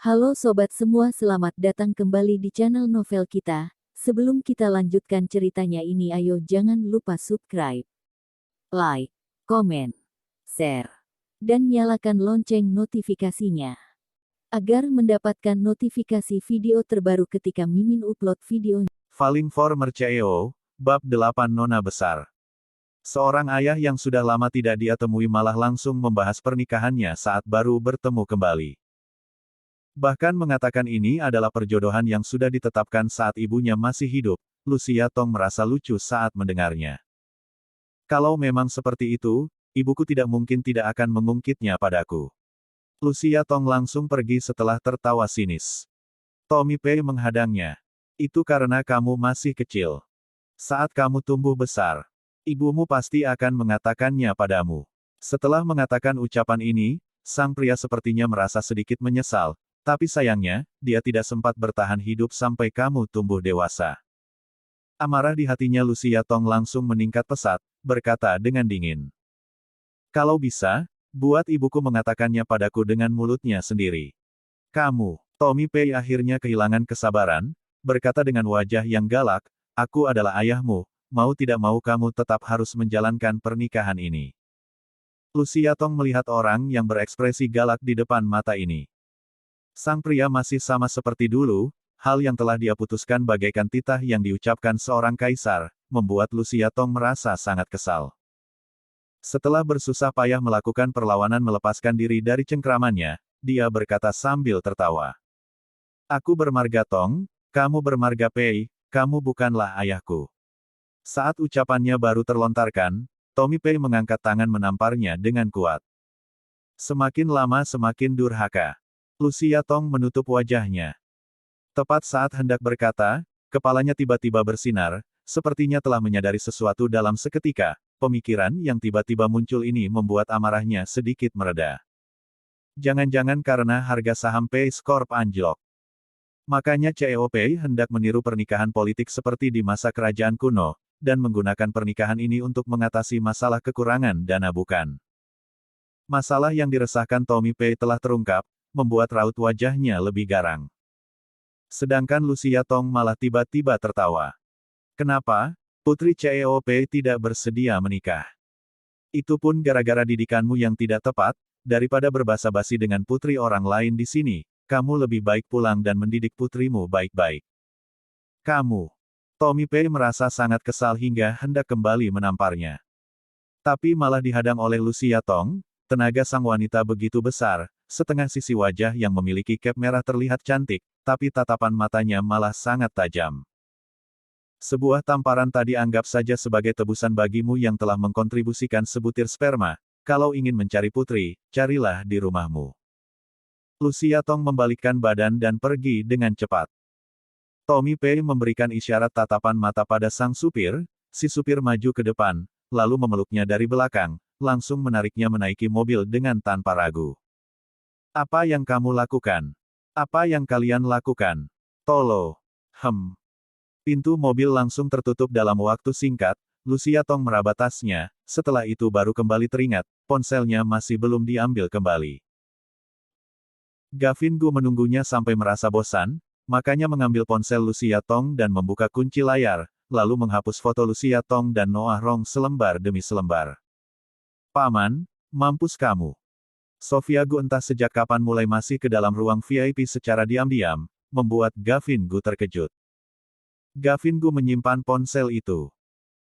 Halo sobat semua, selamat datang kembali di channel novel kita. Sebelum kita lanjutkan ceritanya ini, ayo jangan lupa subscribe, like, komen, share, dan nyalakan lonceng notifikasinya agar mendapatkan notifikasi video terbaru ketika Mimin upload video. Falling for Merceo, Bab 8 Nona Besar. Seorang ayah yang sudah lama tidak dia temui malah langsung membahas pernikahannya saat baru bertemu kembali. Bahkan mengatakan ini adalah perjodohan yang sudah ditetapkan saat ibunya masih hidup. Lucia Tong merasa lucu saat mendengarnya. Kalau memang seperti itu, ibuku tidak mungkin tidak akan mengungkitnya padaku. Lucia Tong langsung pergi setelah tertawa sinis. Tommy Pei menghadangnya. Itu karena kamu masih kecil. Saat kamu tumbuh besar, ibumu pasti akan mengatakannya padamu. Setelah mengatakan ucapan ini, sang pria sepertinya merasa sedikit menyesal. Tapi sayangnya, dia tidak sempat bertahan hidup sampai kamu tumbuh dewasa. Amarah di hatinya Lucia Tong langsung meningkat pesat, berkata dengan dingin. Kalau bisa, buat ibuku mengatakannya padaku dengan mulutnya sendiri. Kamu, Tommy Pei akhirnya kehilangan kesabaran, berkata dengan wajah yang galak, aku adalah ayahmu, mau tidak mau kamu tetap harus menjalankan pernikahan ini. Lucia Tong melihat orang yang berekspresi galak di depan mata ini. Sang pria masih sama seperti dulu, hal yang telah dia putuskan bagaikan titah yang diucapkan seorang kaisar, membuat Lucia Tong merasa sangat kesal. Setelah bersusah payah melakukan perlawanan melepaskan diri dari cengkramannya, dia berkata sambil tertawa. Aku bermarga Tong, kamu bermarga Pei, kamu bukanlah ayahku. Saat ucapannya baru terlontarkan, Tommy Pei mengangkat tangan menamparnya dengan kuat. Semakin lama semakin durhaka. Lucia Tong menutup wajahnya. Tepat saat hendak berkata, kepalanya tiba-tiba bersinar, sepertinya telah menyadari sesuatu dalam seketika. Pemikiran yang tiba-tiba muncul ini membuat amarahnya sedikit mereda. Jangan-jangan karena harga saham Pei Corp anjlok. Makanya CEO Pei hendak meniru pernikahan politik seperti di masa kerajaan kuno, dan menggunakan pernikahan ini untuk mengatasi masalah kekurangan dana bukan. Masalah yang diresahkan Tommy Pei telah terungkap, membuat raut wajahnya lebih garang. Sedangkan Lucia Tong malah tiba-tiba tertawa. Kenapa? Putri CEO Pei tidak bersedia menikah. Itu pun gara-gara didikanmu yang tidak tepat, daripada berbasa-basi dengan putri orang lain di sini, kamu lebih baik pulang dan mendidik putrimu baik-baik. Kamu. Tommy Pei merasa sangat kesal hingga hendak kembali menamparnya. Tapi malah dihadang oleh Lucia Tong, tenaga sang wanita begitu besar, setengah sisi wajah yang memiliki cap merah terlihat cantik, tapi tatapan matanya malah sangat tajam. Sebuah tamparan tadi anggap saja sebagai tebusan bagimu yang telah mengkontribusikan sebutir sperma, kalau ingin mencari putri, carilah di rumahmu. Lucia Tong membalikkan badan dan pergi dengan cepat. Tommy Pei memberikan isyarat tatapan mata pada sang supir, si supir maju ke depan, lalu memeluknya dari belakang, langsung menariknya menaiki mobil dengan tanpa ragu. Apa yang kamu lakukan? Apa yang kalian lakukan? Tolo. Pintu mobil langsung tertutup dalam waktu singkat, Lucia Tong meraba tasnya, setelah itu baru kembali teringat, ponselnya masih belum diambil kembali. Gavin Gu menunggunya sampai merasa bosan, makanya mengambil ponsel Lucia Tong dan membuka kunci layar, lalu menghapus foto Lucia Tong dan Noah Rong selembar demi selembar. Paman, mampus kamu. Sofia Gu entah sejak kapan mulai masih ke dalam ruang VIP secara diam-diam, membuat Gavin Gu terkejut. Gavin Gu menyimpan ponsel itu.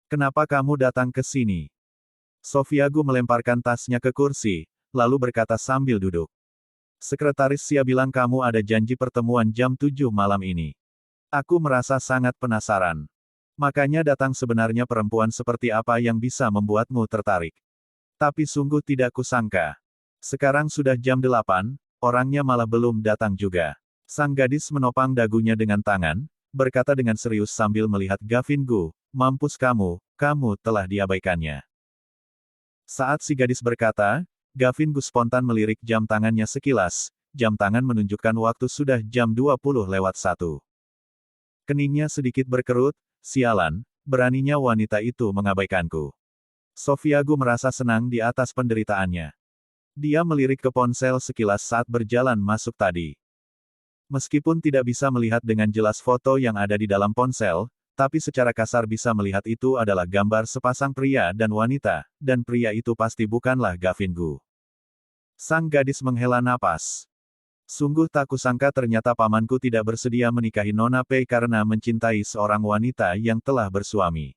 Kenapa kamu datang ke sini? Sofia Gu melemparkan tasnya ke kursi, lalu berkata sambil duduk. Sekretaris Xia bilang kamu ada janji pertemuan jam 7 malam ini. Aku merasa sangat penasaran. Makanya datang sebenarnya perempuan seperti apa yang bisa membuatmu tertarik. Tapi sungguh tidak kusangka. Sekarang sudah jam 8, orangnya malah belum datang juga. Sang gadis menopang dagunya dengan tangan, berkata dengan serius sambil melihat Gavin Gu, mampus kamu, kamu telah diabaikannya. Saat si gadis berkata, Gavin Gu spontan melirik jam tangannya sekilas, jam tangan menunjukkan waktu sudah jam 20:01. Keningnya sedikit berkerut, sialan, beraninya wanita itu mengabaikanku. Sofia Gu merasa senang di atas penderitaannya. Dia melirik ke ponsel sekilas saat berjalan masuk tadi. Meskipun tidak bisa melihat dengan jelas foto yang ada di dalam ponsel, tapi secara kasar bisa melihat itu adalah gambar sepasang pria dan wanita, dan pria itu pasti bukanlah Gavin Gu. Sang gadis menghela napas. Sungguh tak kusangka ternyata pamanku tidak bersedia menikahi Nona Pei karena mencintai seorang wanita yang telah bersuami.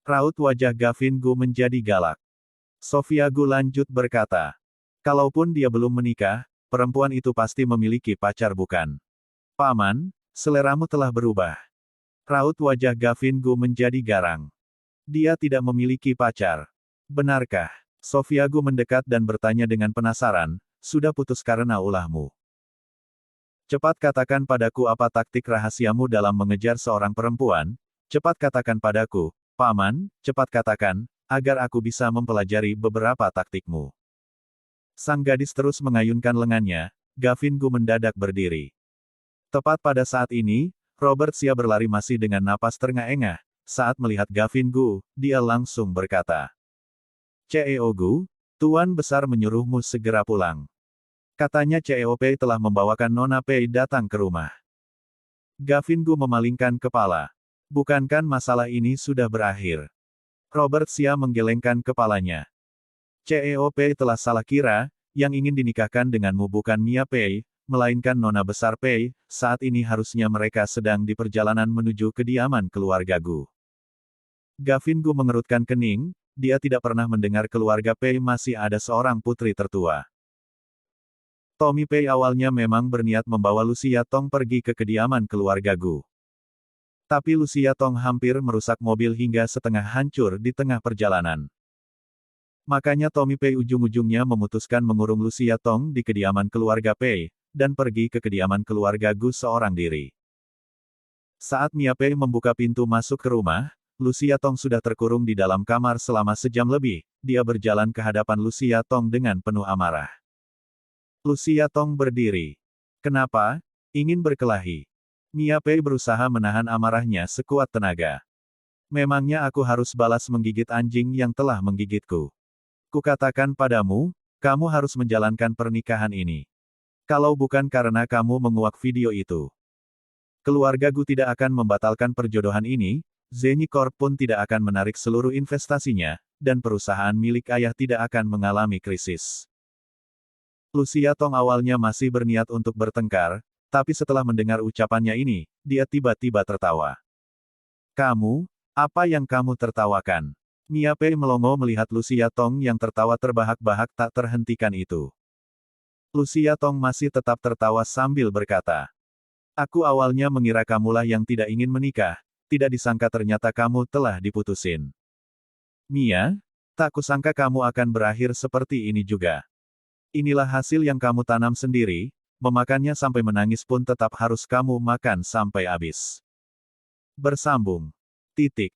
Raut wajah Gavin Gu menjadi galak. Sofia Gu lanjut berkata, kalaupun dia belum menikah, perempuan itu pasti memiliki pacar bukan? Paman, seleramu telah berubah. Raut wajah Gavin Gu menjadi garang. Dia tidak memiliki pacar. Benarkah? Sofia Gu mendekat dan bertanya dengan penasaran, sudah putus karena ulahmu. Cepat katakan padaku apa taktik rahasiamu dalam mengejar seorang perempuan, cepat katakan padaku, Paman, cepat katakan, agar aku bisa mempelajari beberapa taktikmu. Sang gadis terus mengayunkan lengannya, Gavin Gu mendadak berdiri. Tepat pada saat ini, Robert Xia berlari masih dengan napas terengah-engah. Saat melihat Gavin Gu, dia langsung berkata, CEO Gu, Tuan Besar menyuruhmu segera pulang. Katanya CEO Pei telah membawakan Nona Pei datang ke rumah. Gavin Gu memalingkan kepala. Bukankah masalah ini sudah berakhir? Robert Xia menggelengkan kepalanya. CEO Pei telah salah kira, yang ingin dinikahkan denganmu bukan Mia Pei, melainkan Nona Besar Pei, saat ini harusnya mereka sedang di perjalanan menuju kediaman keluarga Gu. Gavin Gu mengerutkan kening, dia tidak pernah mendengar keluarga Pei masih ada seorang putri tertua. Tommy Pei awalnya memang berniat membawa Lucia Tong pergi ke kediaman keluarga Gu. Tapi Lucia Tong hampir merusak mobil hingga setengah hancur di tengah perjalanan. Makanya Tommy Pei ujung-ujungnya memutuskan mengurung Lucia Tong di kediaman keluarga Pei, dan pergi ke kediaman keluarga Gu seorang diri. Saat Mia Pei membuka pintu masuk ke rumah, Lucia Tong sudah terkurung di dalam kamar selama sejam lebih, dia berjalan ke hadapan Lucia Tong dengan penuh amarah. Lucia Tong berdiri. Kenapa? Ingin berkelahi. Mia Pei berusaha menahan amarahnya sekuat tenaga. Memangnya aku harus balas menggigit anjing yang telah menggigitku? Kukatakan padamu, kamu harus menjalankan pernikahan ini. Kalau bukan karena kamu menguak video itu, keluarga Gu tidak akan membatalkan perjodohan ini, Zenny Corp pun tidak akan menarik seluruh investasinya, dan perusahaan milik ayah tidak akan mengalami krisis. Lucia Tong awalnya masih berniat untuk bertengkar, tapi setelah mendengar ucapannya ini, dia tiba-tiba tertawa. Kamu? Apa yang kamu tertawakan? Mia Pei melongo melihat Lucia Tong yang tertawa terbahak-bahak tak terhentikan itu. Lucia Tong masih tetap tertawa sambil berkata, aku awalnya mengira kamulah yang tidak ingin menikah, tidak disangka ternyata kamu telah diputusin. Mia, tak kusangka kamu akan berakhir seperti ini juga. Inilah hasil yang kamu tanam sendiri, memakannya sampai menangis pun tetap harus kamu makan sampai habis. Bersambung. Titik.